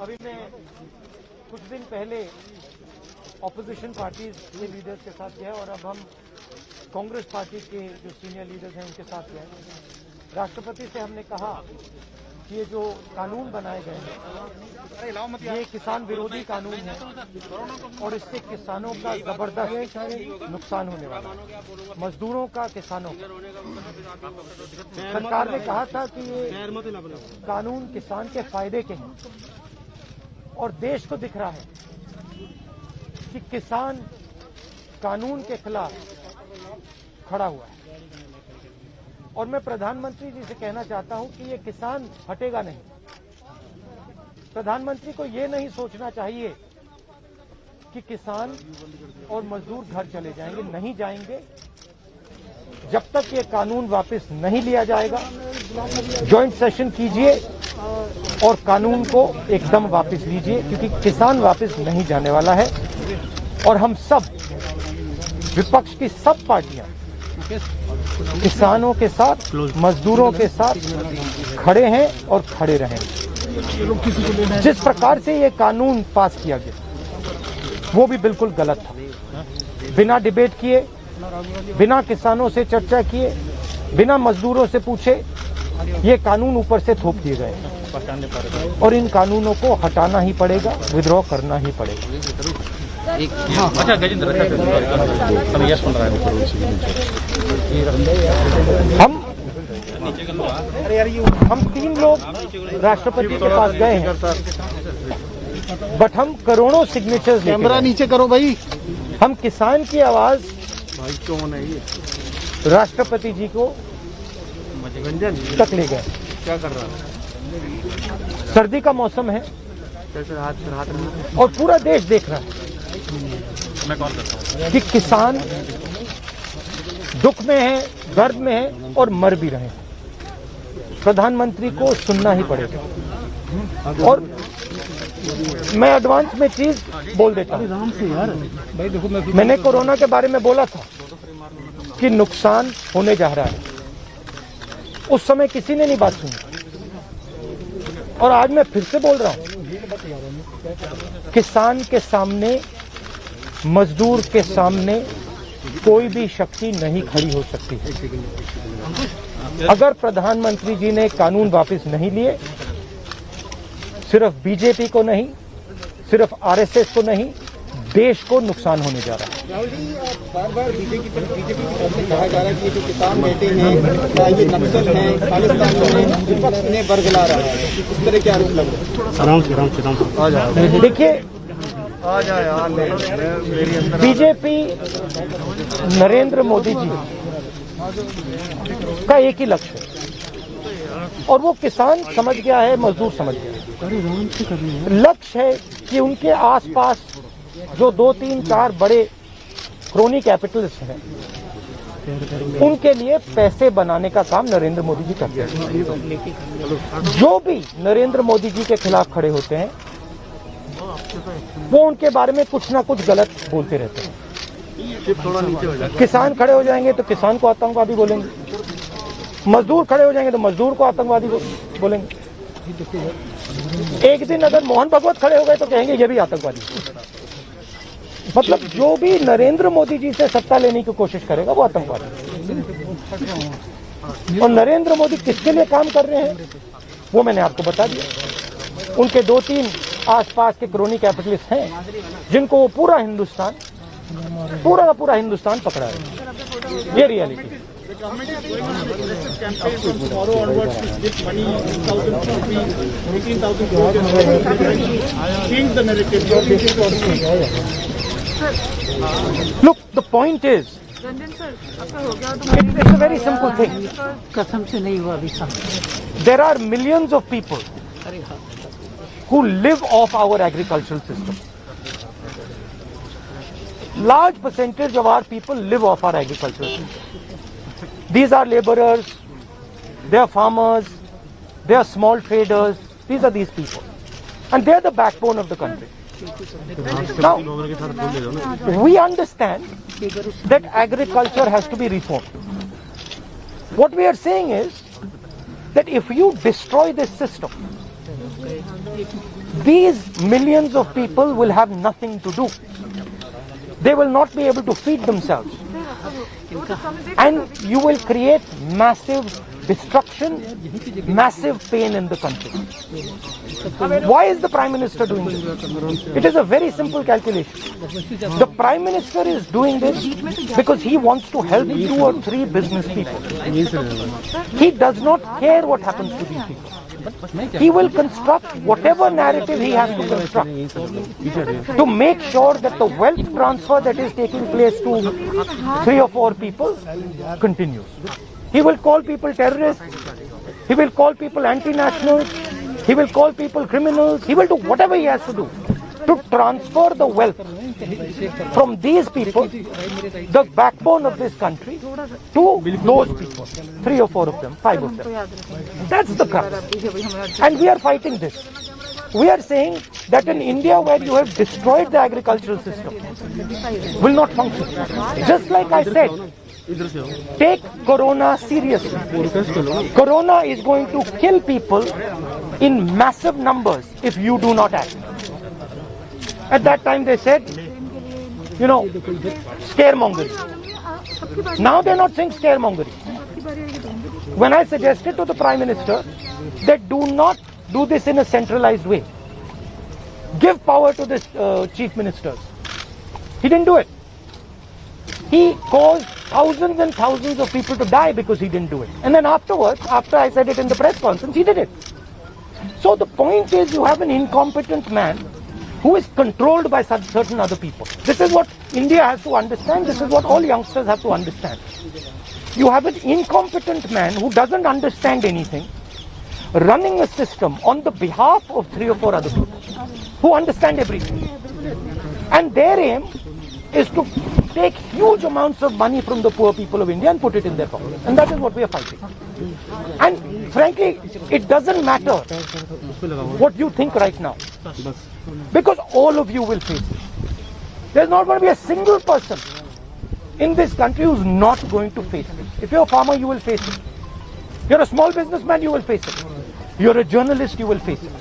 अभी मैं कुछ दिन पहले ऑपोजिशन पार्टीज के लीडर्स के साथ गया और अब हम कांग्रेस पार्टी के जो सीनियर लीडर्स हैं उनके साथ गए। राष्ट्रपति से हमने कहा कि ये जो कानून बनाए गए हैं ये किसान विरोधी कानून है और इससे किसानों का जबरदस्त नुकसान होने वाला है, मजदूरों का, किसानों का। सरकार ने कहा था कि ये कानून किसान के फायदे के हैं और देश को दिख रहा है कि किसान कानून के खिलाफ खड़ा हुआ है। और मैं प्रधानमंत्री जी से कहना चाहता हूं कि ये किसान हटेगा नहीं। प्रधानमंत्री को ये नहीं सोचना चाहिए कि किसान और मजदूर घर चले जाएंगे, नहीं जाएंगे। जब तक ये कानून वापस नहीं लिया जाएगा, जॉइंट सेशन कीजिए और कानून को एकदम वापस लीजिए, क्योंकि किसान वापस नहीं जाने वाला है। और हम सब, विपक्ष की सब पार्टियां किसानों के साथ, मजदूरों के साथ खड़े हैं और खड़े रहेंगे। जिस प्रकार से ये कानून पास किया गया वो भी बिल्कुल गलत था। बिना डिबेट किए, बिना किसानों से चर्चा किए, बिना मजदूरों से पूछे ये कानून ऊपर से थोप दिए गए और इन कानूनों को हटाना ही पड़ेगा, विद्रॉ करना ही पड़ेगा। अच्छा गजेंद्र, हम 3 लोग राष्ट्रपति के पास गए हैं, बट हम करोड़ों सिग्नेचर्स कैमरा नीचे करो भाई। हम किसान की आवाज भाई कौन है ये? राष्ट्रपति जी को तक ले गए। क्या कर रहा है? सर्दी का मौसम है और पूरा देश देख रहा है कि किसान दुख में है, दर्द में है और मर भी रहे हैं। प्रधानमंत्री को सुनना ही पड़ेगा। और मैं एडवांस में चीज बोल देता हूं। मैंने कोरोना के बारे में बोला था कि नुकसान होने जा रहा है। उस समय किसी ने नहीं बात सुनी और आज मैं फिर से बोल रहा हूं, किसान के सामने, मजदूर के सामने कोई भी शक्ति नहीं खड़ी हो सकती है। अगर प्रधानमंत्री जी ने कानून वापस नहीं लिए, सिर्फ बीजेपी को नहीं, सिर्फ आरएसएस को नहीं, देश को नुकसान होने जा रहा है। राहुल जी, बार-बार बीजेपी की तरफ से कहा जा रहा है कि जो किसान बैठे हैं ये नक्सल हैं, खालिस्तान में विपक्ष इन्हें बरगला रहा है। इस तरह के आरोप लग रहे हैं। देखिए, बीजेपी नरेंद्र मोदी जी का एक ही लक्ष्य है और वो किसान समझ गया है, मजदूर समझ गया है। लक्ष्य है कि उनके आसपास जो 2, 3, 4 बड़े क्रोनी कैपिटलिस्ट हैं, उनके लिए पैसे बनाने का काम नरेंद्र मोदी जी करते हैं। जो भी नरेंद्र मोदी जी के खिलाफ खड़े होते हैं वो उनके बारे में कुछ ना कुछ गलत बोलते रहते हैं। किसान खड़े हो जाएंगे तो किसान को आतंकवादी बोलेंगे, मजदूर खड़े हो जाएंगे तो मजदूर को आतंकवादी बोलेंगे। एक दिन अगर मोहन भगवत खड़े हो गए तो कहेंगे ये भी आतंकवादी। मतलब जो भी नरेंद्र मोदी जी से सत्ता लेने की कोशिश करेगा वो आतंकवादी। और नरेंद्र मोदी किसके लिए काम कर रहे हैं वो मैंने आपको बता दिया। उनके 2-3 आसपास के क्रोनी कैपिटलिस्ट हैं जिनको वो पूरा का पूरा हिंदुस्तान पकड़ा है। ये reality. Look, the point is, it's a very simple thing. कसम से नहीं हुआ अभी तक। There are millions of people who live off our agricultural system. Large percentage of our people live off our agricultural system. These are laborers, they are farmers, they are small traders. These are these people. And they are the backbone of the country. Now, we understand that agriculture has to be reformed. What we are saying is that if you destroy this system, these millions of people will have nothing to do. They will not be able to feed themselves. And you will create massive destruction, massive pain in the country. Why is the Prime Minister doing this? It is a very simple calculation. The Prime Minister is doing this because he wants to help 2 or 3 business people. He does not care what happens to these people. He will construct whatever narrative he has to construct to make sure that the wealth transfer that is taking place to 3 or 4 people continues. He will call people terrorists. He will call people anti-nationals. He will call people criminals. He will do whatever he has to do to transfer the wealth from these people, the backbone of this country, to those people. 3 or 4 of them, 5 of them. That's the crux. And we are fighting this. We are saying that in India, where you have destroyed the agricultural system, will not function. Just like I said, take Corona seriously. Corona is going to kill people in massive numbers if you do not act. At that time they said, scaremongering. Now they're not saying scaremongering. When I suggested to the Prime Minister that do not do this in a centralized way, give power to the chief ministers, he didn't do it. He caused thousands and thousands of people to die because he didn't do it. And then afterwards, after I said it in the press conference, he did it. So the point is, you have an incompetent man who is controlled by certain other people. This is what India has to understand. This is what all youngsters have to understand. You have an incompetent man who doesn't understand anything, running a system on the behalf of 3 or 4 other people who understand everything. And their aim is to take huge amounts of money from the poor people of India and put it in their pocket. And that is what we are fighting. And frankly, it doesn't matter what you think right now, because all of you will face it. There's not going to be a single person in this country who's not going to face it. If you're a farmer, you will face it. You're a small businessman, you will face it. You're a journalist, you will face it.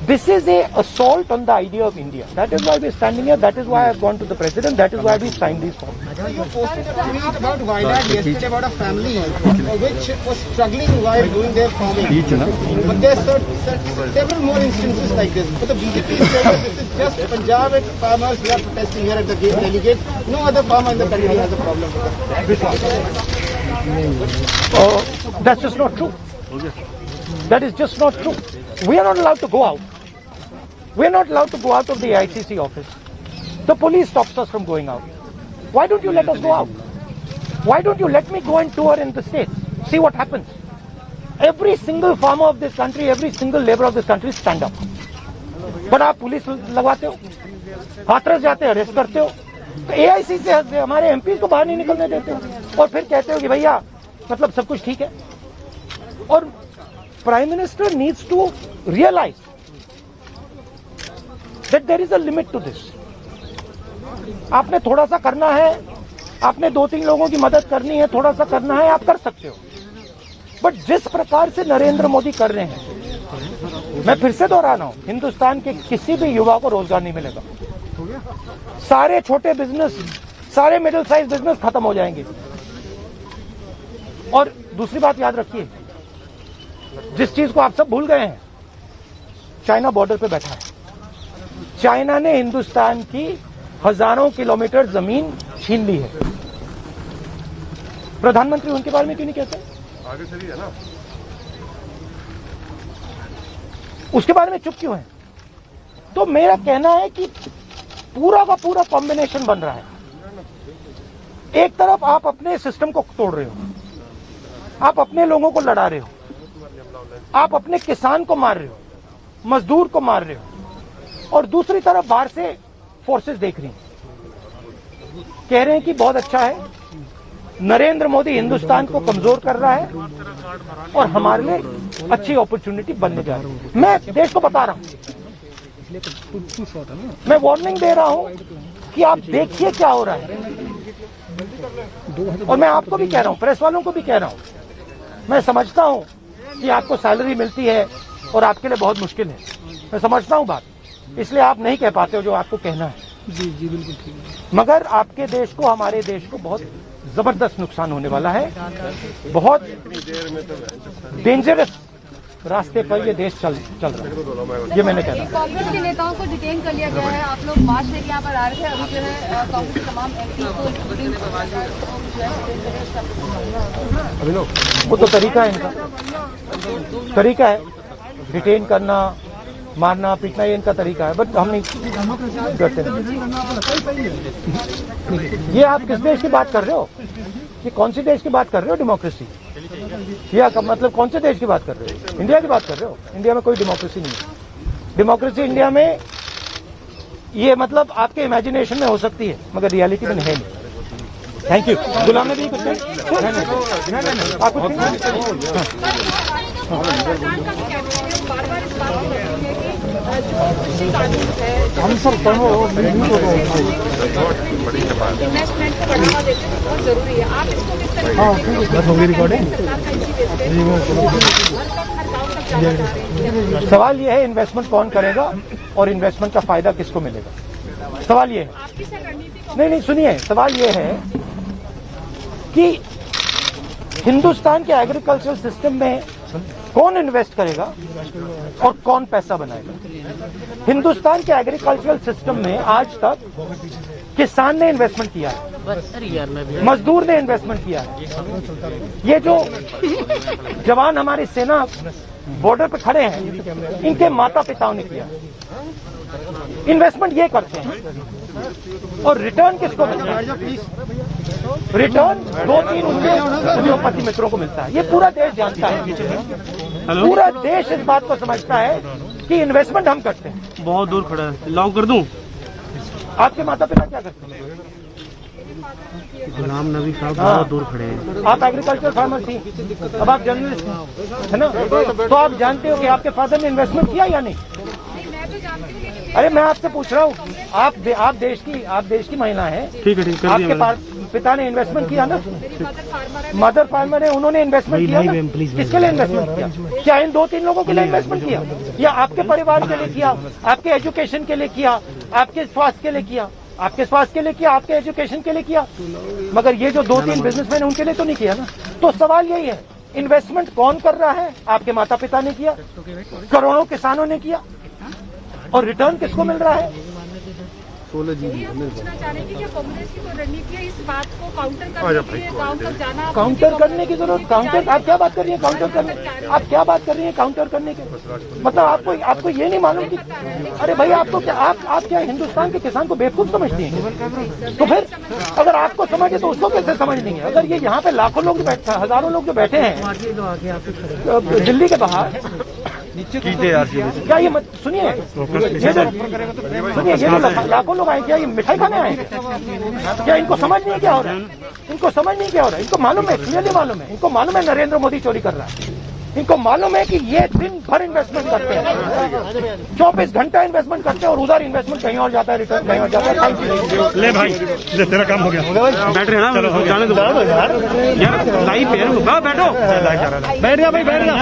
This is an assault on the idea of India. That is why we're standing here. That is why I've gone to the President. That is why we signed these forms. You posted a tweet about Wayanad yesterday about a family which was struggling while doing their farming. But there are several more instances like this. But the BJP is saying that this is just Punjab and farmers who are protesting here at the gate delegate. No other farmer in the country has a problem with that. That's just not true. That is just not true. We are not allowed to go out. We are not allowed to go out of the ICC office. The police stops us from going out. Why don't you let us go out? Why don't you let me go and tour in the states? See what happens. Every single farmer of this country, every single labor of this country stand up. But आप police लगवाते हो, हाथरस जाते हो, arrest करते हो, तो AIC से हमारे MPs को बाहर नहीं निकलने देते हो, और फिर कहते हो कि भैया मतलब सब कुछ ठीक है. और Prime Minister needs to realize that there is a limit to this. आपने थोड़ा सा करना है, आपने 2-3 लोगों की मदद करनी है, थोड़ा सा करना है, आप कर सकते हो. बट जिस प्रकार से नरेंद्र मोदी कर रहे हैं, मैं फिर से दोहरा रहा हूं, हिंदुस्तान के किसी भी युवा को रोजगार नहीं मिलेगा. सारे छोटे बिजनेस, सारे मिडिल साइज बिजनेस खत्म हो जाएंगे. और दूसरी बात याद रखिए, जिस चीज को आप सब भूल गए हैं, चाइना बॉर्डर पे बैठा है. चाइना ने हिंदुस्तान की हजारों किलोमीटर जमीन छीन ली है. प्रधानमंत्री उनके बारे में क्यों नहीं कहते? आगे से भी है ना, उसके बारे में चुप क्यों है? तो मेरा कहना है कि पूरा का पूरा कॉम्बिनेशन बन रहा है. एक तरफ आप अपने सिस्टम को तोड़ रहे हो, आप अपने लोगों को लड़ा रहे हो, आप अपने किसान को मार रहे हो, मजदूर को मार रहे हो, और दूसरी तरफ बाहर से फोर्सेस देख रही हैं, कह रहे हैं कि बहुत अच्छा है, नरेंद्र मोदी हिंदुस्तान को कमजोर कर रहा है और हमारे लिए अच्छी अपॉर्चुनिटी बनने जा रही है. मैं देश को बता रहा हूं, मैं वार्निंग दे रहा हूं कि आप देखिए क्या हो रहा है. और मैं आपको भी कह रहा हूं, प्रेस वालों को भी कह रहा हूं, मैं समझता हूं कि आपको सैलरी मिलती है और आपके लिए बहुत मुश्किल है। मैं समझता हूँ बात, इसलिए आप नहीं कह पाते हो जो आपको कहना है। जी जी बिल्कुल ठीक है। मगर आपके देश को, हमारे देश को बहुत जबरदस्त नुकसान होने वाला है। बहुत डेंजरस रास्ते पर ये देश चल रहा है, ये मैंने कहना। कांग्रेस के नेताओं को डिटेन कर लिया गया है। आप लोग मार्च लेके यहाँ पर आ रहे थे, अभी जो है कांग्रेस के तमाम एमपी को वो तो तरीका है इनका, तरीका है डिटेन करना, मारना पीटना, ये इनका तरीका है। बट हम नहीं करते। ये आप किस देश की बात कर रहे हो? ये कौन सी देश की बात कर रहे हो? डेमोक्रेसी या मतलब कौन से देश की बात कर रहे हो? इंडिया की बात कर रहे हो? इंडिया में कोई डेमोक्रेसी नहीं है। डेमोक्रेसी इंडिया में ये मतलब आपके इमेजिनेशन में हो सकती है, मगर रियलिटी में है नहीं। Thank you. गुलाम नबी कुछ नहीं, आप कुछ हम सब इन्वेस्टमेंट को बढ़ावा देते हैं, बहुत जरूरी है। आप इसको किस तरह सवाल ये है इन्वेस्टमेंट कौन करेगा और इन्वेस्टमेंट का फायदा किसको मिलेगा? सवाल ये है। नहीं सुनिए, सवाल ये है कि हिंदुस्तान के एग्रीकल्चरल सिस्टम में कौन इन्वेस्ट करेगा और कौन पैसा बनाएगा? हिंदुस्तान के एग्रीकल्चरल सिस्टम में आज तक किसान ने इन्वेस्टमेंट किया है, मजदूर ने इन्वेस्टमेंट किया है। ये जो जवान हमारी सेना बॉर्डर पे खड़े हैं, इनके माता पिताओं ने किया। इन्वेस्टमेंट ये करते हैं और रिटर्न किसको मिलता है? रिटर्न 2-3 उनके उद्योगपति मित्रों को मिलता है। ये पूरा देश जानता है, पूरा देश इस बात को समझता है कि इन्वेस्टमेंट हम करते हैं। बहुत दूर खड़ा है, लॉक कर दूं? आपके माता पिता क्या करते हैं? गुलाम नबी साहब बहुत दूर खड़े हैं। आप एग्रीकल्चर फार्मर थी, अब आप जर्नलिस्ट है ना, तो आप जानते हो कि आपके फादर ने इन्वेस्टमेंट किया या नहीं? अरे मैं आपसे पूछ रहा हूँ, आप देश की महिला है, ठीक है आपके पिता ने इन्वेस्टमेंट किया ना? मदर फार्मर है, उन्होंने इन्वेस्टमेंट किया ना? किसके लिए इन्वेस्टमेंट किया? क्या इन 2-3 लोगों के लिए इन्वेस्टमेंट किया, या आपके परिवार के लिए किया, आपके एजुकेशन के लिए किया, आपके स्वास्थ्य के लिए किया? आपके स्वास्थ्य के लिए किया, आपके एजुकेशन के लिए किया, मगर ये जो 2-3 बिजनेसमैन उनके लिए तो नहीं किया ना। तो सवाल यही है, इन्वेस्टमेंट कौन कर रहा है? आपके माता पिता ने किया, करोड़ों किसानों ने किया, और रिटर्न किसको मिल रहा है? पूछना चाह रहे हैं कि क्या कांग्रेस की कोई रणनीति है इस बात को काउंटर करने के लिए, गांव तक जाना? काउंटर करने की जरूरत, काउंटर आप क्या बात कर रही हैं? काउंटर करने, आप क्या बात कर रही हैं काउंटर करने के? मतलब आपको ये नहीं मालूम कि अरे भाई आपको क्या, आप क्या हिंदुस्तान के किसान को बेवकूफ समझती हैं? तो फिर अगर आपको समझे तो उसको कैसे समझ नहीं है? अगर ये यहाँ पे लाखों लोग बैठे, हजारों लोग जो बैठे हैं दिल्ली के बाहर, क्या ये सुनिए, ये जो लाखों लोग आए, क्या ये मिठाई खाने आए? क्या इनको समझ नहीं क्या हो रहा है? इनको समझ नहीं क्या हो रहा है? इनको मालूम है, क्लियरली मालूम है, इनको मालूम है नरेंद्र मोदी चोरी कर रहा है। इनको मालूम है कि ये दिन भर इन्वेस्टमेंट करते हैं, 24 घंटा इन्वेस्टमेंट करते हैं, और उधर इन्वेस्टमेंट कहीं और जाता है, रिटर्न कहीं और जाता है। ले भाई, ले तेरा काम हो गया। बैठ रहे ना, जाने दो यार, लाइव है, बैठो, बैठ जा भाई, बैठ जा।